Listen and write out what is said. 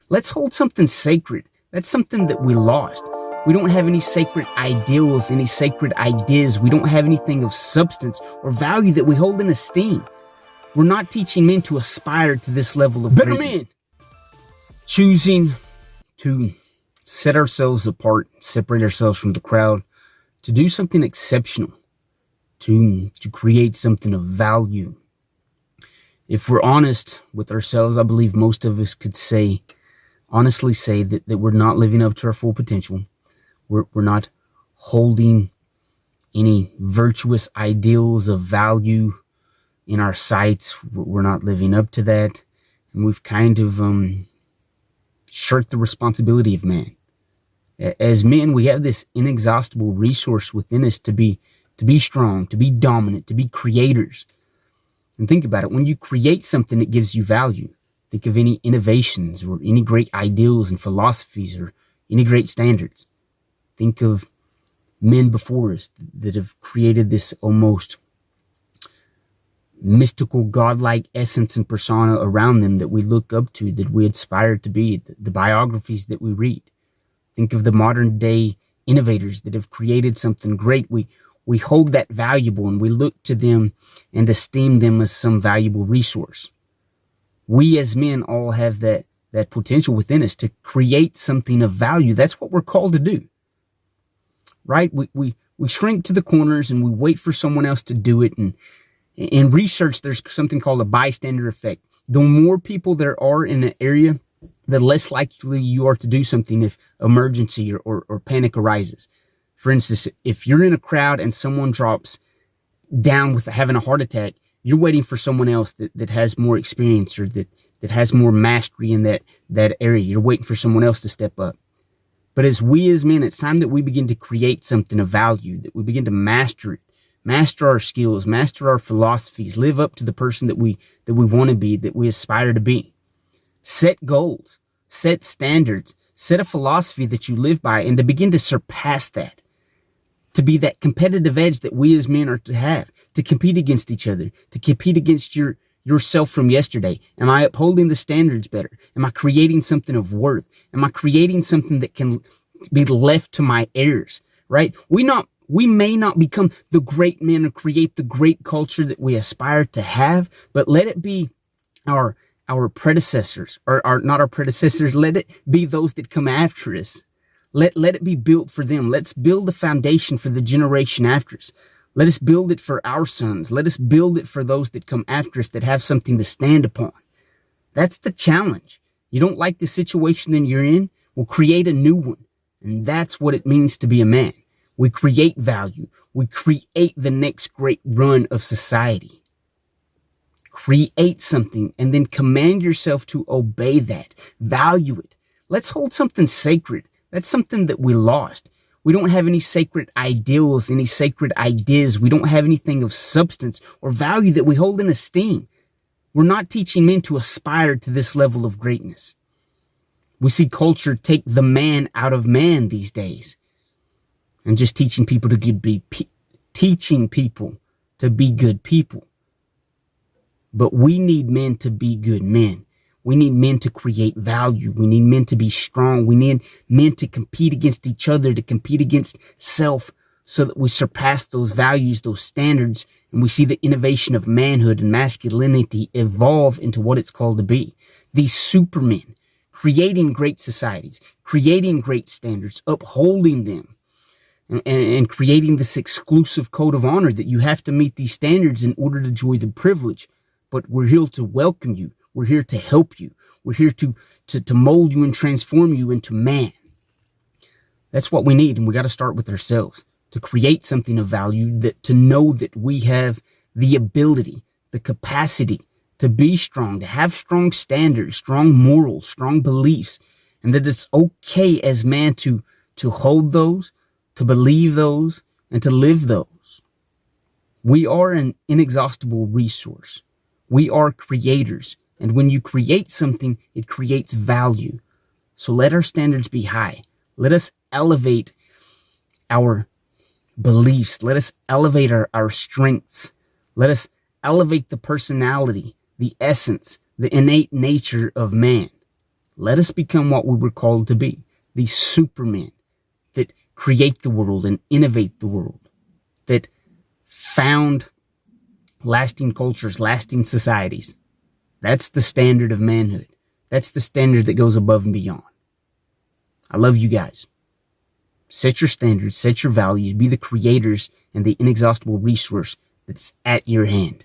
Let's hold something sacred. That's something that we lost. We don't have any sacred ideals, any sacred ideas. We don't have anything of substance or value that we hold in esteem. We're not teaching men to aspire to this level of better men. Choosing to set ourselves apart, separate ourselves from the crowd, to do something exceptional, to create something of value. If we're honest with ourselves, I believe most of us could honestly say that we're not living up to our full potential. We're not holding any virtuous ideals of value in our sights. We're not living up to that. And we've kind of shirked the responsibility of man. As men, we have this inexhaustible resource within us to be strong, to be dominant, to be creators. And think about it. When you create something that gives you value, think of any innovations or any great ideals and philosophies or any great standards. Think of men before us that have created this almost mystical, godlike essence and persona around them that we look up to, that we aspire to be, the biographies that we read. Think of the modern day innovators that have created something great. We hold that valuable and we look to them and esteem them as some valuable resource. We as men all have that potential within us to create something of value. That's what we're called to do. Right? We shrink to the corners and we wait for someone else to do it. And in research, there's something called a bystander effect. The more people there are in an area, the less likely you are to do something if emergency or panic arises. For instance, if you're in a crowd and someone drops down with having a heart attack, you're waiting for someone else that has more experience or that has more mastery in that area. You're waiting for someone else to step up. But as we as men, it's time that we begin to create something of value, that we begin to master it, master our skills, master our philosophies, live up to the person that we want to be, that we aspire to be. Set goals, set standards, set a philosophy that you live by, and to begin to surpass that. To be that competitive edge that we as men are to have, to compete against each other, to compete against yourself from yesterday. Am I upholding the standards better? Am I creating something of worth? Am I creating something that can be left to my heirs? Right? We may not become the great men or create the great culture that we aspire to have, but let it be our predecessors, or not our predecessors. Let it be those that come after us. Let it be built for them. Let's build the foundation for the generation after us. Let us build it for our sons. Let us build it for those that come after us that have something to stand upon. That's the challenge. You don't like the situation that you're in? Well, create a new one. And that's what it means to be a man. We create value. We create the next great run of society. Create something and then command yourself to obey that. Value it. Let's hold something sacred. That's something that we lost. We don't have any sacred ideals, any sacred ideas. We don't have anything of substance or value that we hold in esteem. We're not teaching men to aspire to this level of greatness. We see culture take the man out of man these days and just teaching people to be good people. But we need men to be good men. We need men to create value. We need men to be strong. We need men to compete against each other, to compete against self, so that we surpass those values, those standards, and we see the innovation of manhood and masculinity evolve into what it's called to be. These supermen, creating great societies, creating great standards, upholding them, and creating this exclusive code of honor that you have to meet these standards in order to enjoy the privilege. But we're here to welcome you. We're here to help you. We're here to mold you and transform you into man. That's what we need, and we got to start with ourselves to create something of value, that to know that we have the ability, the capacity to be strong, to have strong standards, strong morals, strong beliefs, and that it's okay as man to hold those, to believe those, and to live those. We are an inexhaustible resource. We are creators. And when you create something, it creates value. So let our standards be high. Let us elevate our beliefs. Let us elevate our strengths. Let us elevate the personality, the essence, the innate nature of man. Let us become what we were called to be, these supermen that create the world and innovate the world, that found lasting cultures, lasting societies. That's the standard of manhood. That's the standard that goes above and beyond. I love you guys. Set your standards, set your values, be the creators and the inexhaustible resource that's at your hand.